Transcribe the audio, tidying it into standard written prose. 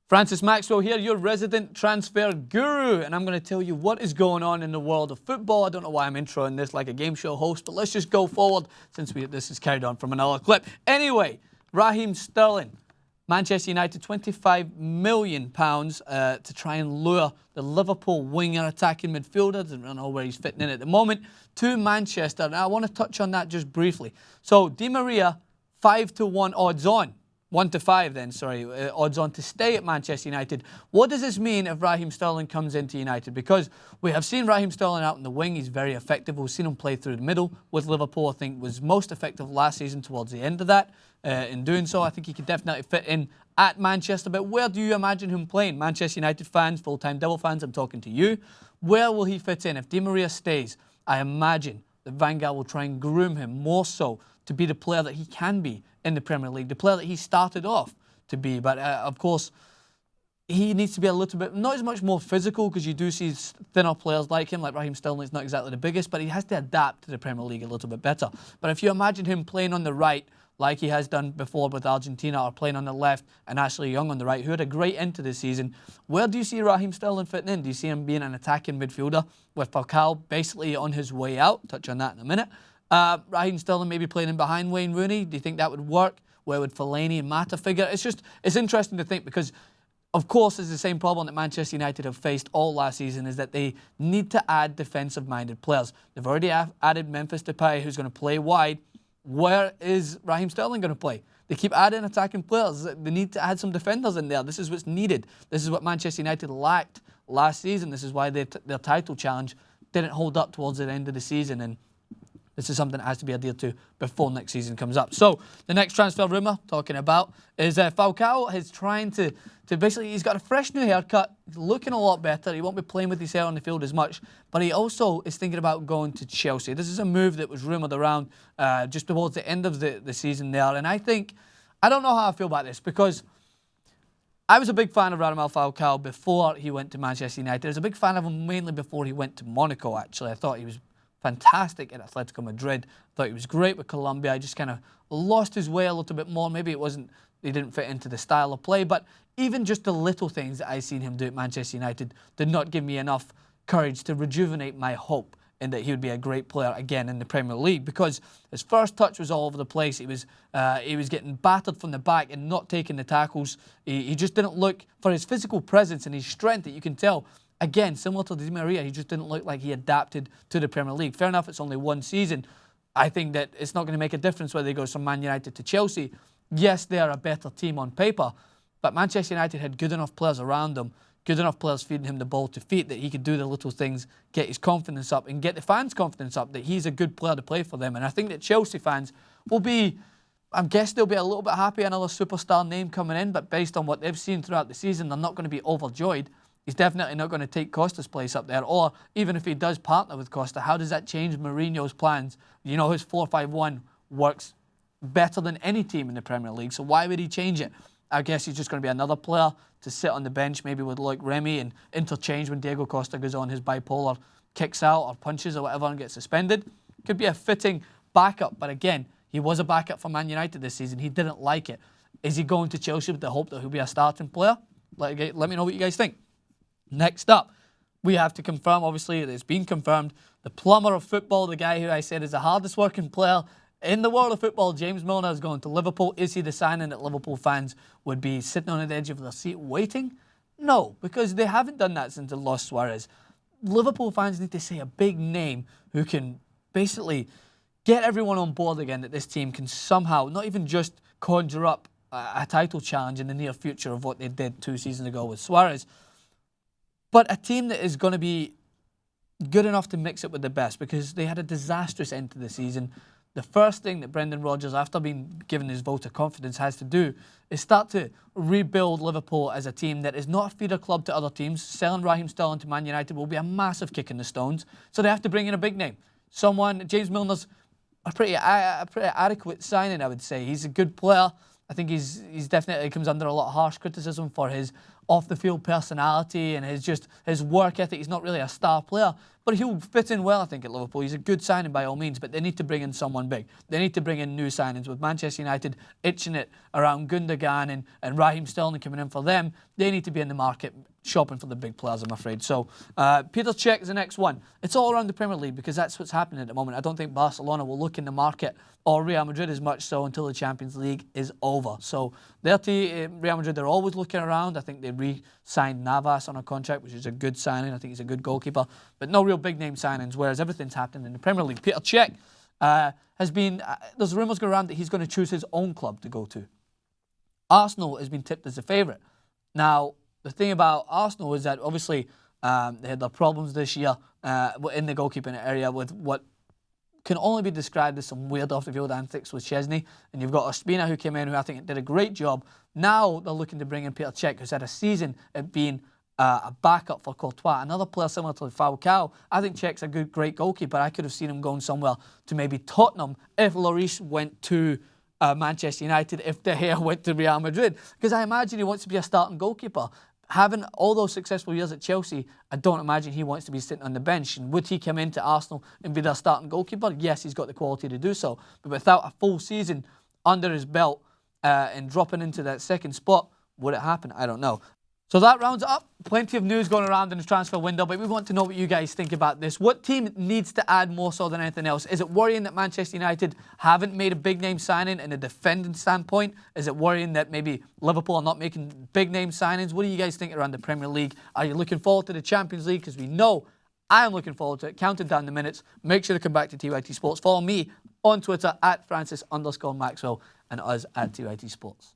Francis Maxwell here, your resident transfer guru, and I'm going to tell you what is going on in the world of football. I don't know why I'm introing this like a game show host, but let's just go forward since this is carried on from another clip. Anyway, Raheem Sterling, Manchester United, £25 million to try and lure the Liverpool winger attacking midfielder, I don't know where he's fitting in at the moment, to Manchester. Now, I want to touch on that just briefly. So, Di Maria, 5-1 odds on. 1-5 then, sorry, odds on to stay at Manchester United. What does this mean if Raheem Sterling comes into United? Because we have seen Raheem Sterling out in the wing. He's very effective. We've seen him play through the middle with Liverpool. I think was most effective last season towards the end of that. In doing so, I think he could definitely fit in at Manchester. But where do you imagine him playing? Manchester United fans, full-time Devil fans, I'm talking to you. Where will he fit in? If Di Maria stays, I imagine that Van Gaal will try and groom him more so to be the player that he can be in the Premier League, the player that he started off to be. But of course, he needs to be a little bit, not as much more physical, because you do see thinner players like him, like Raheem Sterling is not exactly the biggest, but he has to adapt to the Premier League a little bit better. But if you imagine him playing on the right, like he has done before with Argentina, or playing on the left and Ashley Young on the right, who had a great end to this season, where do you see Raheem Sterling fitting in? Do you see him being an attacking midfielder with Falcao basically on his way out? Touch on that in a minute. Raheem Sterling maybe playing in behind Wayne Rooney. Do you think that would work? Where would Fellaini and Mata figure? It's interesting to think, because of course it's the same problem that Manchester United have faced all last season, is that they need to add defensive-minded players. They've already added Memphis Depay, who's going to play wide. Where is Raheem Sterling going to play? They keep adding attacking players. They need to add some defenders in there. This is what's needed. This is what Manchester United lacked last season. This is why their title challenge didn't hold up towards the end of the season, and this is something that has to be adhered to before next season comes up. So, the next transfer rumour talking about is Falcao is trying to basically, he's got a fresh new haircut, he's looking a lot better, he won't be playing with his hair on the field as much, but he also is thinking about going to Chelsea. This is a move that was rumoured around just towards the end of the season there, and I don't know how I feel about this, because I was a big fan of Raheem Falcao before he went to Manchester United. I was a big fan of him mainly before he went to Monaco, actually. I thought he was fantastic at Atletico Madrid. Thought he was great with Colombia. I just kind of lost his way a little bit more. Maybe he didn't fit into the style of play, but even just the little things that I seen him do at Manchester United did not give me enough courage to rejuvenate my hope in that he would be a great player again in the Premier League, because his first touch was all over the place. He was getting battered from the back and not taking the tackles. He just didn't look, for his physical presence and his strength that you can tell. Again, similar to Di Maria, he just didn't look like he adapted to the Premier League. Fair enough, it's only one season. I think that it's not going to make a difference whether he goes from Man United to Chelsea. Yes, they are a better team on paper, but Manchester United had good enough players around them, good enough players feeding him the ball to feet, that he could do the little things, get his confidence up, and get the fans' confidence up that he's a good player to play for them. And I think that Chelsea fans will be, I guess they'll be a little bit happy, another superstar name coming in, but based on what they've seen throughout the season, they're not going to be overjoyed. He's definitely not going to take Costa's place up there. Or even if he does partner with Costa, how does that change Mourinho's plans? You know, his 4-5-1 works better than any team in the Premier League, so why would he change it? I guess he's just going to be another player to sit on the bench, maybe with like Remy, and interchange when Diego Costa goes on his bipolar, kicks out or punches or whatever and gets suspended. Could be a fitting backup, but again, he was a backup for Man United this season. He didn't like it. Is he going to Chelsea with the hope that he'll be a starting player? Let me know what you guys think. Next up, we have to confirm, obviously, it's been confirmed, the plumber of football, the guy who I said is the hardest working player in the world of football, James Milner, is going to Liverpool. Is he the signing that Liverpool fans would be sitting on the edge of their seat waiting? No, because they haven't done that since they lost Suarez. Liverpool fans need to say a big name who can basically get everyone on board again, that this team can somehow, not even just conjure up a title challenge in the near future of what they did 2 seasons ago with Suarez, but a team that is going to be good enough to mix it with the best, because they had a disastrous end to the season. The first thing that Brendan Rodgers, after being given his vote of confidence, has to do is start to rebuild Liverpool as a team that is not a feeder club to other teams. Selling Raheem Sterling to Man United will be a massive kick in the stones. So they have to bring in a big name. James Milner's a pretty adequate signing, I would say. He's a good player. I think he's definitely comes under a lot of harsh criticism for his off-the-field personality and his work ethic. He's not really a star player, but he'll fit in well, I think, at Liverpool. He's a good signing by all means, but they need to bring in someone big. They need to bring in new signings. With Manchester United itching it around Gundogan and Raheem Sterling coming in for them, they need to be in the market shopping for the big players, I'm afraid. So, Petr Cech is the next one. It's all around the Premier League because that's what's happening at the moment. I don't think Barcelona will look in the market, or Real Madrid as much so, until the Champions League is over. So, Real Madrid, they're always looking around. I think they re-signed Navas on a contract, which is a good signing. I think he's a good goalkeeper. But no real big-name signings, whereas everything's happening in the Premier League. Petr Cech has been... there's rumours going around that he's going to choose his own club to go to. Arsenal has been tipped as a favourite. Now, the thing about Arsenal is that obviously they had their problems this year in the goalkeeping area with what can only be described as some weird off-the-field antics with Chesney. And you've got Ospina who came in, who I think did a great job. Now they're looking to bring in Petr Cech, who's had a season at being a backup for Courtois. Another player similar to Falcao. I think Cech's a great goalkeeper. I could have seen him going somewhere to maybe Tottenham if Lloris went to Manchester United, if De Gea went to Real Madrid. Because I imagine he wants to be a starting goalkeeper. Having all those successful years at Chelsea, I don't imagine he wants to be sitting on the bench. And would he come into Arsenal and be their starting goalkeeper? Yes, he's got the quality to do so. But without a full season under his belt and dropping into that second spot, would it happen? I don't know. So that rounds it up. Plenty of news going around in the transfer window, but we want to know what you guys think about this. What team needs to add more so than anything else? Is it worrying that Manchester United haven't made a big-name signing in a defending standpoint? Is it worrying that maybe Liverpool are not making big-name signings? What do you guys think around the Premier League? Are you looking forward to the Champions League? Because we know I am looking forward to it. Counting down the minutes. Make sure to come back to TYTSports. Follow me on Twitter at Francis_Maxwell and us at TYTSports.